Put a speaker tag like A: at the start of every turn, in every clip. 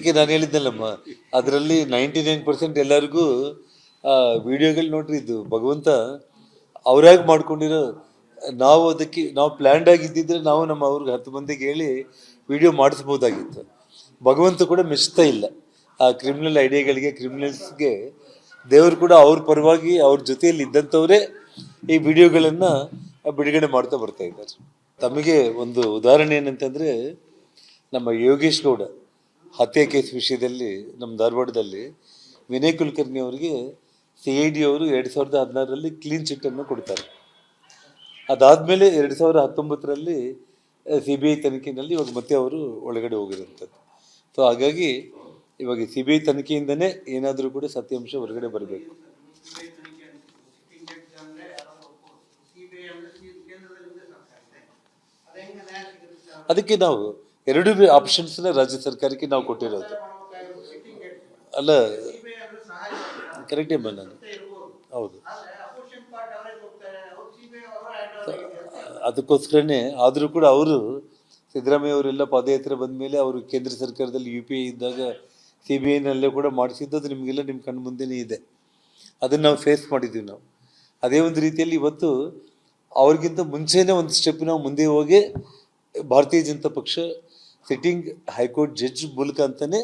A: ಅದಕ್ಕೆ ನಾನು ಹೇಳಿದ್ದಲ್ಲಮ್ಮ, ಅದರಲ್ಲಿ 99% ಎಲ್ಲರಿಗೂ ವಿಡಿಯೋಗಳು ನೋಡ್ರಿ. ಇದು ಭಗವಂತ ಅವರಾಗಿ ಮಾಡ್ಕೊಂಡಿರೋ, ನಾವು ಪ್ಲ್ಯಾಂಡ್ ಆಗಿದ್ದಿದ್ರೆ ನಾವು ನಮ್ಮ ಅವ್ರಿಗೆ 10 ಮಂದಿಗೆ ಹೇಳಿ ವಿಡಿಯೋ ಮಾಡಿಸ್ಬೋದಾಗಿತ್ತು. ಭಗವಂತ ಕೂಡ ಮೆಚ್ತಾ ಇಲ್ಲ ಆ ಕ್ರಿಮಿನಲ್ ಐಡಿಯಾಗಳಿಗೆ, ಕ್ರಿಮಿನಲ್ಸ್ಗೆ. ದೇವರು ಕೂಡ ಅವ್ರ ಪರವಾಗಿ ಅವ್ರ ಜೊತೆಯಲ್ಲಿ ಇದ್ದಂಥವರೇ ಈ ವಿಡಿಯೋಗಳನ್ನು ಬಿಡುಗಡೆ ಮಾಡ್ತಾ ಬರ್ತಾ ಇದ್ದಾರೆ. ತಮಗೆ ಒಂದು ಉದಾಹರಣೆ ಏನಂತಂದರೆ, ನಮ್ಮ ಯೋಗೇಶ್ ಗೌಡ ಹತ್ಯೆ ಕೇಸ್ ವಿಷಯದಲ್ಲಿ ನಮ್ಮ ಧಾರವಾಡದಲ್ಲಿ ವಿನಯ್ ಕುಲಕರ್ಣಿ ಅವರಿಗೆ CID ಅವರು 2016ರಲ್ಲಿ ಕ್ಲೀನ್ ಚಿಟ್ಟನ್ನು ಕೊಡ್ತಾರೆ. ಅದಾದಮೇಲೆ 2019ರಲ್ಲಿ CBI ತನಿಖೆಯಲ್ಲಿ ಇವಾಗ ಮತ್ತೆ ಅವರು ಒಳಗಡೆ ಹೋಗಿರೋಂಥದ್ದು. ಸೊ ಹಾಗಾಗಿ ಇವಾಗ CBI ತನಿಖೆಯಿಂದನೇ ಏನಾದರೂ ಕೂಡ ಸತ್ಯಾಂಶ ಹೊರಗಡೆ ಬರಬೇಕು. ಅದಕ್ಕೆ ನಾವು ಎರಡು ಆಪ್ಷನ್ಸ್ನ ರಾಜ್ಯ ಸರ್ಕಾರಕ್ಕೆ ನಾವು ಕೊಟ್ಟಿರೋದು. ಅಲ್ಲ, ಕರೆಕ್ಟೇ ನಾನು. ಹೌದು, ಅದಕ್ಕೋಸ್ಕರನೇ. ಆದರೂ ಕೂಡ ಅವರು ಸಿದ್ದರಾಮಯ್ಯ ಅವರೆಲ್ಲ ಪಾದಯಾತ್ರೆ ಬಂದ ಮೇಲೆ ಅವರು ಕೇಂದ್ರ ಸರ್ಕಾರದಲ್ಲಿ UPA ಇದ್ದಾಗ CBIನಲ್ಲೇ ಕೂಡ ಮಾಡಿಸಿದ್ದು, ಅದು ನಿಮಗೆಲ್ಲ ನಿಮ್ಮ ಕಣ್ಣು ಮುಂದೆನೇ ಇದೆ. ಅದನ್ನು ನಾವು ಫೇಸ್ ಮಾಡಿದ್ದೀವಿ ನಾವು. ಅದೇ ಒಂದು ರೀತಿಯಲ್ಲಿ ಇವತ್ತು ಅವ್ರಿಗಿಂತ ಮುಂಚೆನೇ ಒಂದು ಸ್ಟೆಪ್ ನಾವು ಮುಂದೆ ಹೋಗಿ ಭಾರತೀಯ ಜನತಾ ಪಕ್ಷ ಸಿಟ್ಟಿಂಗ್ ಹೈಕೋರ್ಟ್ ಜಡ್ಜ್ ಮೂಲಕ ಅಂತಲೇ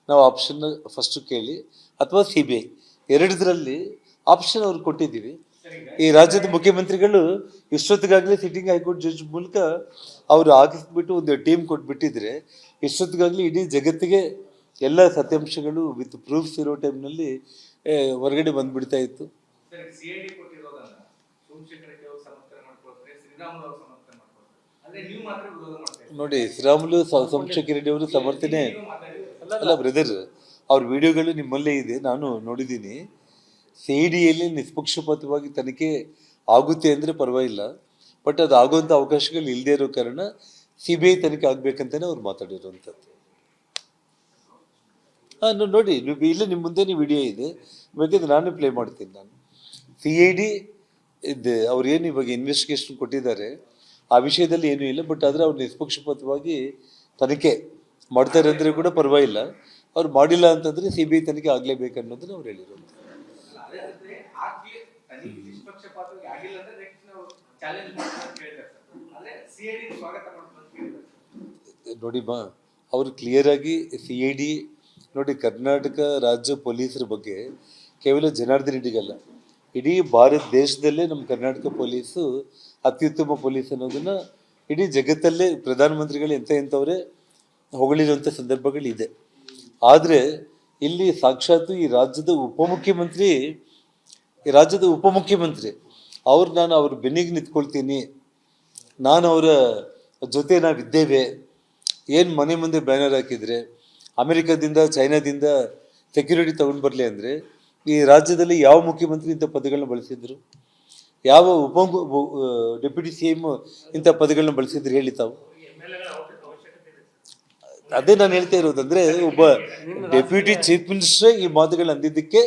A: ನಾವು ಆಪ್ಷನ್ನ ಫಸ್ಟು ಕೇಳಿ, ಅಥವಾ CBI ಎರಡರಲ್ಲಿ ಆಪ್ಷನ್ ಅವ್ರು ಕೊಟ್ಟಿದ್ದೀವಿ. ಈ ರಾಜ್ಯದ ಮುಖ್ಯಮಂತ್ರಿಗಳು ಇಷ್ಟೊತ್ತಿಗಾಗಲೇ ಸಿಟ್ಟಿಂಗ್ ಹೈಕೋರ್ಟ್ ಜಡ್ಜ್ ಮೂಲಕ ಅವರು ಹಾಕಿಸ್ಬಿಟ್ಟು ಒಂದು ಟೀಮ್ ಕೊಟ್ಬಿಟ್ಟಿದ್ರೆ ಇಷ್ಟೊತ್ತಿಗಾಗಲೇ ಇಡೀ ಜಗತ್ತಿಗೆ ಎಲ್ಲ ಸತ್ಯಾಂಶಗಳು ವಿತ್ ಪ್ರೂಫ್ಸ್ ಇರೋ ಟೈಮ್ನಲ್ಲಿ ಹೊರಗಡೆ ಬಂದ್ಬಿಡ್ತಾ ಇತ್ತು. ನೋಡಿ, ಶ್ರೀರಾಮುಲು ಸೋಮಶೇಖರ್ ರೆಡ್ಡಿ ಅವರು ಸಮರ್ಥನೆ ಅಲ್ಲ ಬ್ರದರ್. ಅವ್ರ ವಿಡಿಯೋಗಳು ನಿಮ್ಮಲ್ಲೇ ಇದೆ, ನಾನು ನೋಡಿದ್ದೀನಿ. CIDಯಲ್ಲಿ ನಿಷ್ಪಕ್ಷಪಾತವಾಗಿ ತನಿಖೆ ಆಗುತ್ತೆ ಅಂದರೆ ಪರವಾಗಿಲ್ಲ, ಬಟ್ ಅದು ಆಗುವಂಥ ಅವಕಾಶಗಳು ಇಲ್ಲದೆ ಇರೋ ಕಾರಣ CBI ತನಿಖೆ ಆಗ್ಬೇಕಂತಾನೆ ಅವ್ರು ಮಾತಾಡಿರೋಂಥದ್ದು. ನೋಡಿ, ನೀವು ಇಲ್ಲೇ ನಿಮ್ಮ ಮುಂದೆ ವಿಡಿಯೋ ಇದೆ, ಬೇಕಿದ್ರೆ ನಾನೇ ಪ್ಲೇ ಮಾಡ್ತೀನಿ. ನಾನು CID ಇದೆ, ಅವ್ರು ಏನು ಇವಾಗ ಇನ್ವೆಸ್ಟಿಗೇಷನ್ ಕೊಟ್ಟಿದ್ದಾರೆ ಆ ವಿಷಯದಲ್ಲಿ ಏನೂ ಇಲ್ಲ, ಬಟ್ ಆದರೆ ಅವ್ರು ನಿಷ್ಪಕ್ಷಪಾತವಾಗಿ ತನಿಖೆ ಮಾಡ್ತಾರೆ ಅಂದರೆ ಕೂಡ ಪರವಾಗಿಲ್ಲ. ಅವ್ರು ಮಾಡಿಲ್ಲ ಅಂತಂದರೆ CBI ತನಿಖೆ ಆಗಲೇಬೇಕನ್ನೋದನ್ನ ಅವ್ರು ಹೇಳಿರೋದು. ನೋಡಿ ಅವರು ಕ್ಲಿಯರಾಗಿ CID ನೋಡಿ, ಕರ್ನಾಟಕ ರಾಜ್ಯ ಪೊಲೀಸರ ಬಗ್ಗೆ ಕೇವಲ ಜನಾರ್ದನ್ ರೆಡ್ಡಿಗಲ್ಲ, ಇಡೀ ಭಾರತ ದೇಶದಲ್ಲೇ ನಮ್ಮ ಕರ್ನಾಟಕ ಪೊಲೀಸು ಅತ್ಯುತ್ತಮ ಪೊಲೀಸ್ ಅನ್ನೋದನ್ನ ಇಡೀ ಜಗತ್ತಲ್ಲೇ ಪ್ರಧಾನಮಂತ್ರಿಗಳು ಎಂಥವರೇ ಹೊಗಳಿರುವಂಥ ಸಂದರ್ಭಗಳಿದೆ. ಆದರೆ ಇಲ್ಲಿ ಸಾಕ್ಷಾತ್ ಈ ರಾಜ್ಯದ ಉಪಮುಖ್ಯಮಂತ್ರಿ ನಾನು ಅವ್ರ ಬೆನ್ನಿಗೆ ನಿಂತ್ಕೊಳ್ತೀನಿ, ನಾನು ಅವರ ಜೊತೆ ನಾವಿದ್ದೇವೆ, ಏನು ಮನೆ ಮುಂದೆ ಬ್ಯಾನರ್ ಹಾಕಿದರೆ ಅಮೆರಿಕದಿಂದ ಚೈನಾದಿಂದ ಸೆಕ್ಯೂರಿಟಿ ತಗೊಂಡು ಬರಲಿ ಅಂದರೆ ಈ ರಾಜ್ಯದಲ್ಲಿ ಯಾವ ಮುಖ್ಯಮಂತ್ರಿ ಇಂಥ ಪದಗಳನ್ನ ಬಳಸಿದ್ರು? ಯಾವ ಡೆಪ್ಯೂಟಿ CM ಇಂಥ ಪದಗಳನ್ನ ಬಳಸಿದ್ರು ಹೇಳಿ ತಾವು? ಅದೇ ನಾನು ಹೇಳ್ತಾ ಇರೋದು. ಅಂದರೆ ಒಬ್ಬ ಡೆಪ್ಯೂಟಿ ಚೀಫ್ ಮಿನಿಸ್ಟ್ರೇ ಈ ಮಾತುಗಳನ್ನ ಅಂದಿದ್ದಕ್ಕೆ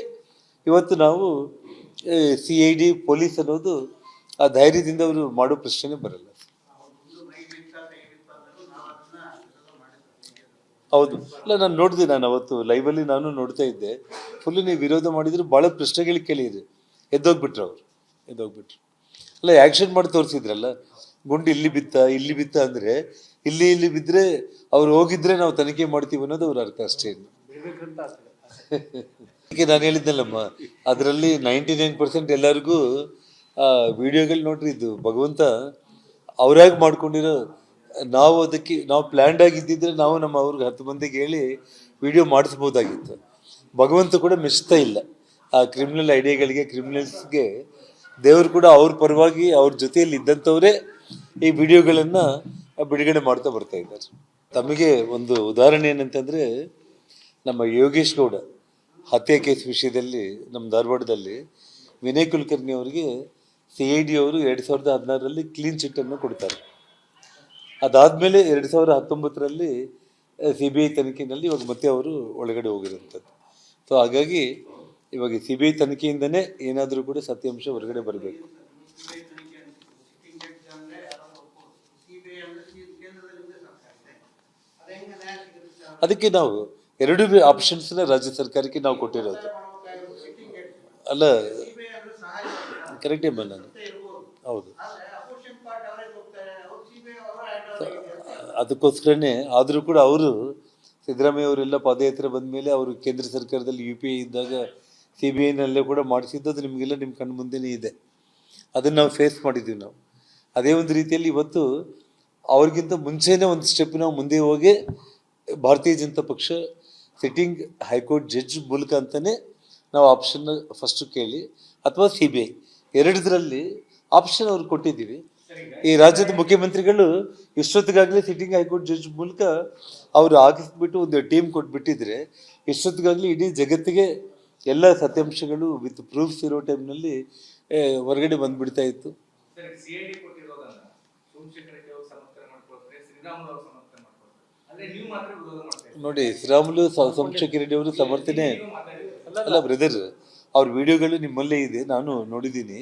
A: ಇವತ್ತು ನಾವು CID ಪೊಲೀಸ್ ಅನ್ನೋದು ಆ ಧೈರ್ಯದಿಂದ ಅವರು ಮಾಡೋ ಪ್ರಶ್ನೆ ಬರಲ್ಲ. ಹೌದು, ಇಲ್ಲ ನಾನು ನೋಡಿದೆ, ನಾನು ಅವತ್ತು ಲೈವಲ್ಲಿ ನಾನು ನೋಡ್ತಾ ಇದ್ದೆ. ಫುಲ್ಲು ನೀವು ವಿರೋಧ ಮಾಡಿದ್ರು, ಭಾಳ ಪ್ರಶ್ನೆಗಳಿಗೆ ಕೇಳಿದ್ರಿ, ಎದ್ದೋಗ್ಬಿಟ್ರು. ಅಲ್ಲ, ಆ್ಯಕ್ಷನ್ ಮಾಡಿ ತೋರಿಸಿದ್ರಲ್ಲ, ಗುಂಡು ಇಲ್ಲಿ ಬಿತ್ತ ಅಂದರೆ ಇಲ್ಲಿ ಬಿದ್ದರೆ ಅವ್ರು ಹೋಗಿದ್ರೆ ನಾವು ತನಿಖೆ ಮಾಡ್ತೀವಿ ಅನ್ನೋದು ಅವ್ರ ಅರ್ಥ ಅಷ್ಟೇ. ಅದಕ್ಕೆ ನಾನು ಹೇಳಿದ್ದಲ್ಲಮ್ಮ, ಅದರಲ್ಲಿ 99% ಎಲ್ಲರಿಗೂ ವಿಡಿಯೋಗಳು ನೋಡ್ರಿ. ಇದು ಭಗವಂತ ಅವರಾಗಿ ಮಾಡ್ಕೊಂಡಿರೋ, ನಾವು ಪ್ಲ್ಯಾಂಡ್ ಆಗಿದ್ದಿದ್ರೆ ನಾವು ನಮ್ಮ ಅವ್ರಿಗೆ 10 ಮಂದಿಗೆ ಹೇಳಿ ವಿಡಿಯೋ ಮಾಡಿಸ್ಬೋದಾಗಿತ್ತು. ಭಗವಂತ ಕೂಡ ಮೆಚ್ತಾ ಇಲ್ಲ ಆ ಕ್ರಿಮಿನಲ್ ಐಡಿಯಾಗಳಿಗೆ, ಕ್ರಿಮಿನಲ್ಸ್ಗೆ. ದೇವರು ಕೂಡ ಅವ್ರ ಪರವಾಗಿ ಅವ್ರ ಜೊತೆಯಲ್ಲಿ ಇದ್ದಂಥವರೇ ಈ ವಿಡಿಯೋಗಳನ್ನು ಬಿಡುಗಡೆ ಮಾಡ್ತಾ ಬರ್ತಾ ಇದ್ದಾರೆ. ತಮಗೆ ಒಂದು ಉದಾಹರಣೆ ಏನಂತಂದರೆ, ನಮ್ಮ ಯೋಗೇಶ್ ಗೌಡ ಹತ್ಯೆ ಕೇಸ್ ವಿಷಯದಲ್ಲಿ ನಮ್ಮ ಧಾರವಾಡದಲ್ಲಿ ವಿನಯ್ ಕುಲಕರ್ಣಿ ಅವರಿಗೆ CID ಅವರು 2016ರಲ್ಲಿ ಕ್ಲೀನ್ ಚಿಟ್ಟನ್ನು ಕೊಡ್ತಾರೆ. ಅದಾದಮೇಲೆ 2019ರಲ್ಲಿ CBI ತನಿಖೆಯಲ್ಲಿ ಇವಾಗ ಮತ್ತೆ ಅವರು ಒಳಗಡೆ ಹೋಗಿರೋಂಥದ್ದು. ಸೊ ಹಾಗಾಗಿ ಇವಾಗ CBI ತನಿಖೆಯಿಂದನೇ ಏನಾದರೂ ಕೂಡ ಸತ್ಯಾಂಶ ಹೊರಗಡೆ ಬರಬೇಕು. ಅದಕ್ಕೆ ನಾವು ಎರಡು ಆಪ್ಷನ್ಸ್ನ ರಾಜ್ಯ ಸರ್ಕಾರಕ್ಕೆ ನಾವು ಕೊಟ್ಟಿರೋದು. ಅಲ್ಲ ಕರೆಕ್ಟೇ ನಾನು. ಹೌದು, ಅದಕ್ಕೋಸ್ಕರನೇ ಆದರೂ ಕೂಡ ಅವರು ಸಿದ್ದರಾಮಯ್ಯ ಅವರೆಲ್ಲ ಪಾದಯಾತ್ರೆ ಬಂದ ಮೇಲೆ ಅವರು ಕೇಂದ್ರ ಸರ್ಕಾರದಲ್ಲಿ UPA ಇದ್ದಾಗ CBIನಲ್ಲೇ ಕೂಡ ಮಾಡಿಸಿದ್ದು, ಅದು ನಿಮಗೆಲ್ಲ ನಿಮ್ಮ ಕಣ್ಣು ಮುಂದೆನೇ ಇದೆ. ಅದನ್ನು ನಾವು ಫೇಸ್ ಮಾಡಿದ್ದೀವಿ ನಾವು. ಅದೇ ಒಂದು ರೀತಿಯಲ್ಲಿ ಇವತ್ತು ಅವ್ರಿಗಿಂತ ಮುಂಚೆನೇ ಒಂದು ಸ್ಟೆಪ್ ನಾವು ಮುಂದೆ ಹೋಗಿ ಭಾರತೀಯ ಜನತಾ ಪಕ್ಷ ಸಿಟ್ಟಿಂಗ್ ಹೈಕೋರ್ಟ್ ಜಡ್ಜ್ ಮೂಲಕ ಅಂತಲೇ ನಾವು ಆಪ್ಷನ್ನ ಫಸ್ಟು ಕೇಳಿ, ಅಥವಾ CBI ಎರಡರಲ್ಲಿ ಆಪ್ಷನ್ ಅವ್ರು ಕೊಟ್ಟಿದ್ದೀವಿ. ಈ ರಾಜ್ಯದ ಮುಖ್ಯಮಂತ್ರಿಗಳು ಇಷ್ಟೊತ್ತಿಗಾಗಲೇ ಸಿಟ್ಟಿಂಗ್ ಹೈಕೋರ್ಟ್ ಜಡ್ಜ್ ಮೂಲಕ ಅವರು ಆಗಿಸ್ಬಿಟ್ಟು ಒಂದು ಟೀಮ್ ಕೊಟ್ಬಿಟ್ಟಿದ್ರೆ ಇಷ್ಟೊತ್ತಿಗಾಗಲೇ ಇಡೀ ಜಗತ್ತಿಗೆ ಎಲ್ಲ ಸತ್ಯಾಂಶಗಳು ವಿತ್ ಪ್ರೂಫ್ಸ್ ಇರೋ ಟೈಮ್ನಲ್ಲಿ ಹೊರಗಡೆ ಬಂದ್ಬಿಡ್ತಾ ಇತ್ತು. ನೋಡಿ, ಶ್ರೀರಾಮುಲು ಸೋಮಶೇಖರ್ ರೆಡ್ಡಿ ಅವರು ಸಮರ್ಥನೆ ಅಲ್ಲ ಬ್ರದರ್, ಅವ್ರ ವಿಡಿಯೋಗಳು ನಿಮ್ಮಲ್ಲೇ ಇದೆ, ನಾನು ನೋಡಿದ್ದೀನಿ.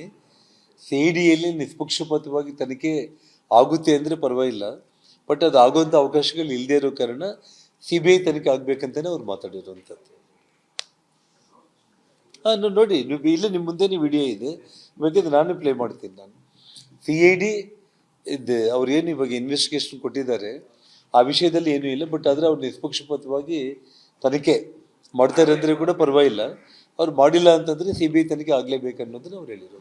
A: CIDಯಲ್ಲಿ ನಿಷ್ಪಕ್ಷಪಾತವಾಗಿ ತನಿಖೆ ಆಗುತ್ತೆ ಅಂದರೆ ಪರವಾಗಿಲ್ಲ, ಬಟ್ ಅದು ಆಗುವಂಥ ಅವಕಾಶಗಳು ಇಲ್ಲದೆ ಇರೋ ಕಾರಣ CBI ತನಿಖೆ ಆಗ್ಬೇಕಂತಾನೆ ಅವ್ರು ಮಾತಾಡಿರುವಂಥದ್ದು. ನೋಡಿ, ನೀವು ಇಲ್ಲೇ ನಿಮ್ಮ ಮುಂದೆ ವಿಡಿಯೋ ಇದೆ, ಬೇಕಿದ್ರೆ ನಾನು ಪ್ಲೇ ಮಾಡ್ತೀನಿ. ನಾನು CID ಇದು ಅವ್ರು ಏನು ಇವಾಗ ಇನ್ವೆಸ್ಟಿಗೇಷನ್ ಕೊಟ್ಟಿದ್ದಾರೆ ಆ ವಿಷಯದಲ್ಲಿ ಏನೂ ಇಲ್ಲ, ಬಟ್ ಆದರೆ ಅವ್ರು ನಿಷ್ಪಕ್ಷಪಾತವಾಗಿ ತನಿಖೆ ಮಾಡ್ತಾರೆ ಅಂದರೆ ಕೂಡ ಪರವಾಗಿಲ್ಲ. ಅವ್ರು ಮಾಡಿಲ್ಲ ಅಂತಂದರೆ CBI ತನಿಖೆ ಆಗಲೇಬೇಕು ಅನ್ನೋದನ್ನ ಅವ್ರು ಹೇಳಿರೋದು.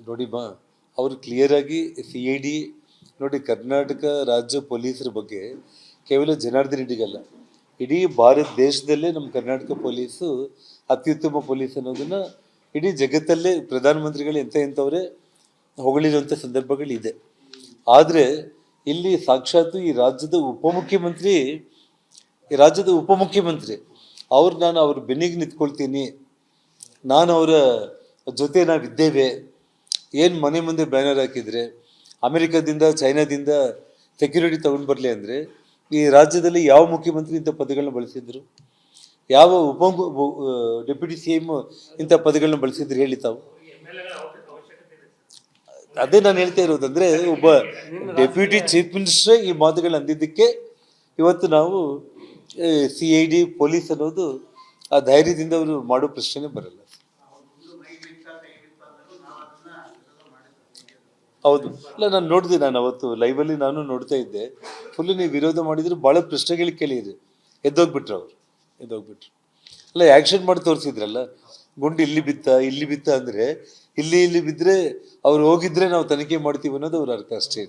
A: ನೋಡಿ ಅವರು ಕ್ಲಿಯರ್ ಆಗಿ CID ನೋಡಿ, ಕರ್ನಾಟಕ ರಾಜ್ಯ ಪೊಲೀಸರ ಬಗ್ಗೆ ಕೇವಲ ಜನಾರ್ದನ್ ರೆಡ್ಡಿಗಲ್ಲ, ಇಡೀ ಭಾರತ ದೇಶದಲ್ಲೇ ನಮ್ಮ ಕರ್ನಾಟಕ ಪೊಲೀಸು ಅತ್ಯುತ್ತಮ ಪೊಲೀಸ್ ಅನ್ನೋದನ್ನ ಇಡೀ ಜಗತ್ತಲ್ಲೇ ಪ್ರಧಾನಮಂತ್ರಿಗಳು ಎಂಥವರೇ ಹೊಗಳಿರುವಂಥ ಸಂದರ್ಭಗಳಿದೆ. ಆದರೆ ಇಲ್ಲಿ ಸಾಕ್ಷಾತ್ ಈ ರಾಜ್ಯದ ಉಪಮುಖ್ಯಮಂತ್ರಿ ಅವ್ರು ನಾನು ಅವ್ರ ಬೆನ್ನಿಗೆ ನಿಂತ್ಕೊಳ್ತೀನಿ, ನಾನು ಅವರ ಜೊತೆ ನಾವಿದ್ದೇವೆ, ಏನು ಮನೆ ಮುಂದೆ ಬ್ಯಾನರ್ ಹಾಕಿದರೆ ಅಮೆರಿಕದಿಂದ ಚೈನಾದಿಂದ ಸೆಕ್ಯೂರಿಟಿ ತಗೊಂಡು ಬರಲಿ ಅಂದರೆ ಈ ರಾಜ್ಯದಲ್ಲಿ ಯಾವ ಮುಖ್ಯಮಂತ್ರಿ ಇಂಥ ಪದಗಳನ್ನ ಬಳಸಿದ್ರು? ಯಾವ ಡೆಪ್ಯೂಟಿ CM ಇಂಥ ಪದಗಳನ್ನ ಬಳಸಿದ್ರು ಹೇಳಿ ತಾವು? ಅದೇ ನಾನು ಹೇಳ್ತಾ ಇರೋದಂದ್ರೆ, ಒಬ್ಬ ಡೆಪ್ಯೂಟಿ ಚೀಫ್ ಮಿನಿಸ್ಟ್ರೇ ಈ ಮಾತುಗಳು ಅಂದಿದ್ದಕ್ಕೆ ಇವತ್ತು ನಾವು CID ಪೊಲೀಸ್ ಅನ್ನೋದು ಆ ಧೈರ್ಯದಿಂದ ಅವರು ಮಾಡೋ ಪ್ರಶ್ನೆ ಬರಲ್ಲ. ಹೌದು, ಇಲ್ಲ ನಾನು ನೋಡಿದೆ, ನಾನು ಅವತ್ತು ಲೈವಲ್ಲಿ ನಾನು ನೋಡ್ತಾ ಇದ್ದೆ. ಫುಲ್ ನೀವು ವಿರೋಧ ಮಾಡಿದ್ರು, ಭಾಳ ಪ್ರಶ್ನೆಗಳು ಕೇಳಿದ್ರಿ, ಎದ್ದೋಗ್ಬಿಟ್ರು. ಅಲ್ಲ ಆ್ಯಕ್ಷನ್ ಮಾಡಿ ತೋರಿಸಿದ್ರಲ್ಲ, ಗುಂಡು ಇಲ್ಲಿ ಬಿತ್ತ ಅಂದರೆ ಇಲ್ಲಿ ಬಿದ್ದರೆ ಅವ್ರು ಹೋಗಿದ್ರೆ ನಾವು ತನಿಖೆ ಮಾಡ್ತೀವಿ ಅನ್ನೋದು ಅವ್ರ ಅರ್ಥ ಅಷ್ಟೇ.